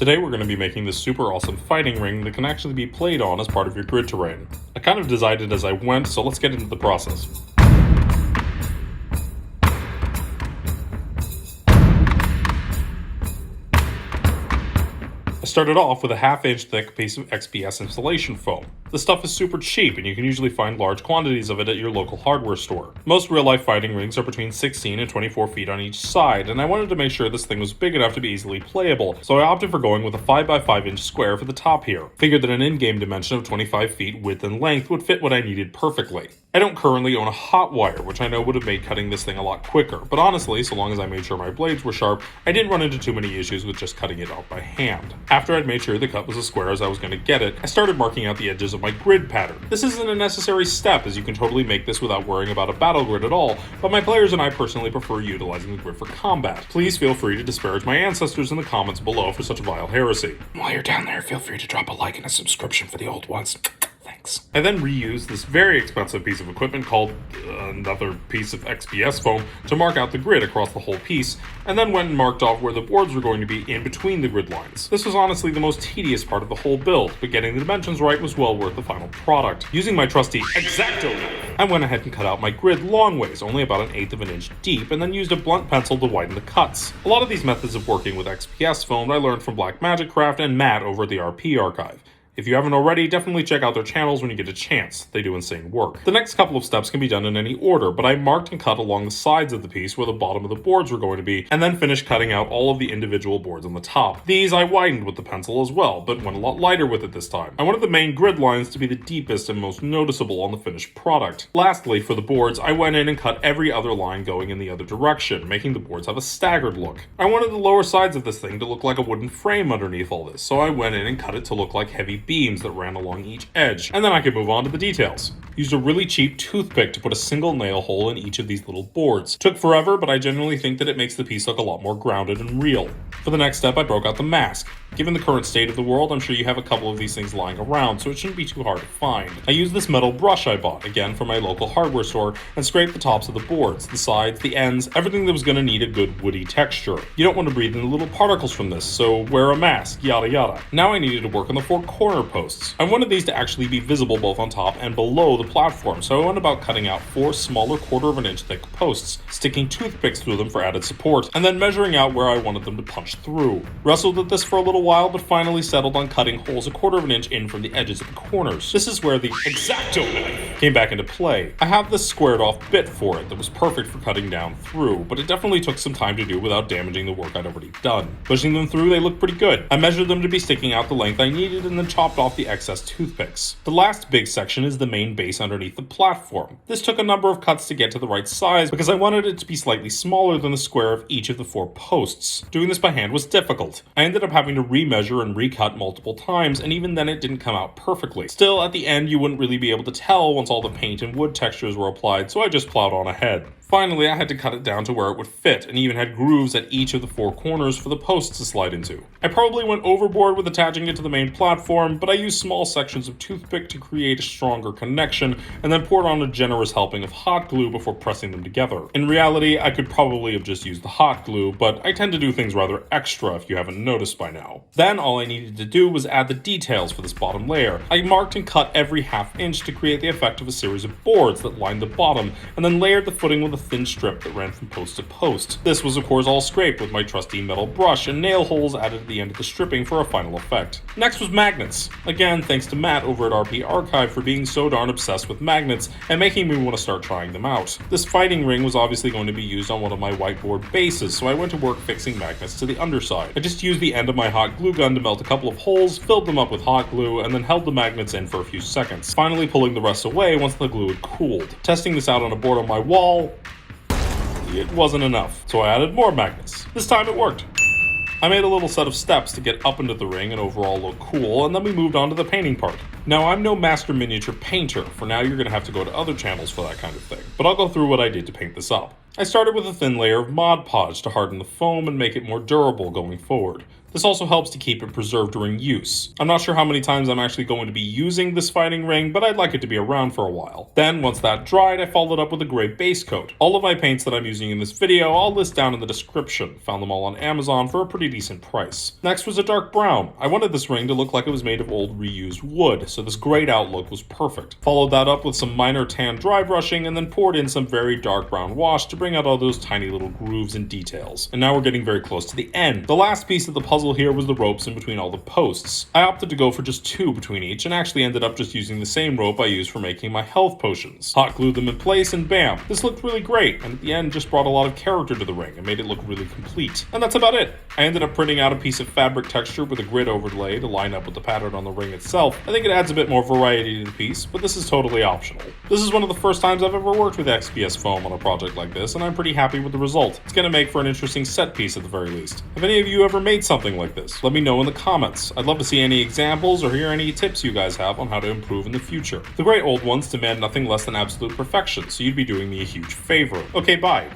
Today we're going to be making this super awesome fighting ring that can actually be played on as part of your grid terrain. I kind of designed it as I went, so let's get into the process. I started off with a half-inch thick piece of XPS insulation foam. This stuff is super cheap and you can usually find large quantities of it at your local hardware store. Most real-life fighting rings are between 16 and 24 feet on each side, and I wanted to make sure this thing was big enough to be easily playable, so I opted for going with a 5x5 inch square for the top here. Figured that an in-game dimension of 25 feet width and length would fit what I needed perfectly. I don't currently own a hot wire, which I know would have made cutting this thing a lot quicker, but honestly, so long as I made sure my blades were sharp, I didn't run into too many issues with just cutting it out by hand. After I'd made sure the cut was as square as I was going to get it, I started marking out the edges of my grid pattern. This isn't a necessary step, as you can totally make this without worrying about a battle grid at all, but my players and I personally prefer utilizing the grid for combat. Please feel free to disparage my ancestors in the comments below for such a vile heresy. While you're down there, feel free to drop a like and a subscription for the old ones. Thanks. I then reused this very expensive piece of equipment called another piece of XPS foam to mark out the grid across the whole piece, and then went and marked off where the boards were going to be in between the grid lines. This was honestly the most tedious part of the whole build, but getting the dimensions right was well worth the final product. Using my trusty X-Acto knife, I went ahead and cut out my grid long ways, only about 1/8 of an inch deep, and then used a blunt pencil to widen the cuts. A lot of these methods of working with XPS foam I learned from Black Magic Craft and Matt over at the RP Archive. If you haven't already, definitely check out their channels when you get a chance. They do insane work. The next couple of steps can be done in any order, but I marked and cut along the sides of the piece where the bottom of the boards were going to be, and then finished cutting out all of the individual boards on the top. These I widened with the pencil as well, but went a lot lighter with it this time. I wanted the main grid lines to be the deepest and most noticeable on the finished product. Lastly, for the boards, I went in and cut every other line going in the other direction, making the boards have a staggered look. I wanted the lower sides of this thing to look like a wooden frame underneath all this, so I went in and cut it to look like heavy beams that ran along each edge, and then I could move on to the details. Used a really cheap toothpick to put a single nail hole in each of these little boards. Took forever, but I genuinely think that it makes the piece look a lot more grounded and real. For the next step, I broke out the mask. Given the current state of the world, I'm sure you have a couple of these things lying around, so it shouldn't be too hard to find. I used this metal brush I bought, again from my local hardware store, and scraped the tops of the boards, the sides, the ends, everything that was going to need a good woody texture. You don't want to breathe in the little particles from this, so wear a mask, yada yada. Now I needed to work on the 4 corner posts. I wanted these to actually be visible both on top and below the platform, so I went about cutting out 4 smaller 1/4 of an inch thick posts, sticking toothpicks through them for added support, and then measuring out where I wanted them to punch through. Wrestled with this for a little while, but finally settled on cutting holes 1/4 of an inch in from the edges of the corners. This is where the X-Acto knife came back into play. I have this squared off bit for it that was perfect for cutting down through, but it definitely took some time to do without damaging the work I'd already done. Pushing them through, they looked pretty good. I measured them to be sticking out the length I needed and then chopped off the excess toothpicks. The last big section is the main base underneath the platform. This took a number of cuts to get to the right size because I wanted it to be slightly smaller than the square of each of the 4 posts. Doing this by hand was difficult. I ended up having to remeasure and recut multiple times, and even then it didn't come out perfectly. Still, at the end you wouldn't really be able to tell once all the paint and wood textures were applied, so I just plowed on ahead. Finally, I had to cut it down to where it would fit, and even had grooves at each of the 4 corners for the posts to slide into. I probably went overboard with attaching it to the main platform, but I used small sections of toothpick to create a stronger connection, and then poured on a generous helping of hot glue before pressing them together. In reality, I could probably have just used the hot glue, but I tend to do things rather extra if you haven't noticed by now. Then all I needed to do was add the details for this bottom layer. I marked and cut every 1/2 inch to create the effect of a series of boards that lined the bottom, and then layered the footing with a thin strip that ran from post to post. This was of course all scraped with my trusty metal brush, and nail holes added at the end of the stripping for a final effect. Next was magnets. Again, thanks to Matt over at RP Archive for being so darn obsessed with magnets and making me want to start trying them out. This fighting ring was obviously going to be used on one of my whiteboard bases, so I went to work fixing magnets to the underside. I just used the end of my hot glue gun to melt a couple of holes, filled them up with hot glue, and then held the magnets in for a few seconds, finally pulling the rest away once the glue had cooled. Testing this out on a board on my wall, it wasn't enough, so I added more magnets. This time it worked. I made a little set of steps to get up into the ring and overall look cool, and then we moved on to the painting part. Now, I'm no master miniature painter. For now, you're going to have to go to other channels for that kind of thing, but I'll go through what I did to paint this up. I started with a thin layer of Mod Podge to harden the foam and make it more durable going forward. This also helps to keep it preserved during use. I'm not sure how many times I'm actually going to be using this fighting ring, but I'd like it to be around for a while. Then, once that dried, I followed up with a gray base coat. All of my paints that I'm using in this video I'll list down in the description. Found them all on Amazon for a pretty decent price. Next was a dark brown. I wanted this ring to look like it was made of old reused wood, so this grayed out look was perfect. Followed that up with some minor tan dry brushing and then poured in some very dark brown wash to bring out all those tiny little grooves and details. And now we're getting very close to the end. The last piece of the puzzle here was the ropes in between all the posts. I opted to go for just 2 between each and actually ended up just using the same rope I used for making my health potions. Hot glued them in place and bam, this looked really great, and at the end just brought a lot of character to the ring and made it look really complete. And that's about it. I ended up printing out a piece of fabric texture with a grid overlay to line up with the pattern on the ring itself. I think it adds a bit more variety to the piece, but this is totally optional. This is one of the first times I've ever worked with XPS foam on a project like this, and I'm pretty happy with the result. It's going to make for an interesting set piece at the very least. Have any of you ever made something like this? Let me know in the comments. I'd love to see any examples or hear any tips you guys have on how to improve in the future. The great old ones demand nothing less than absolute perfection, so you'd be doing me a huge favor. Okay, bye.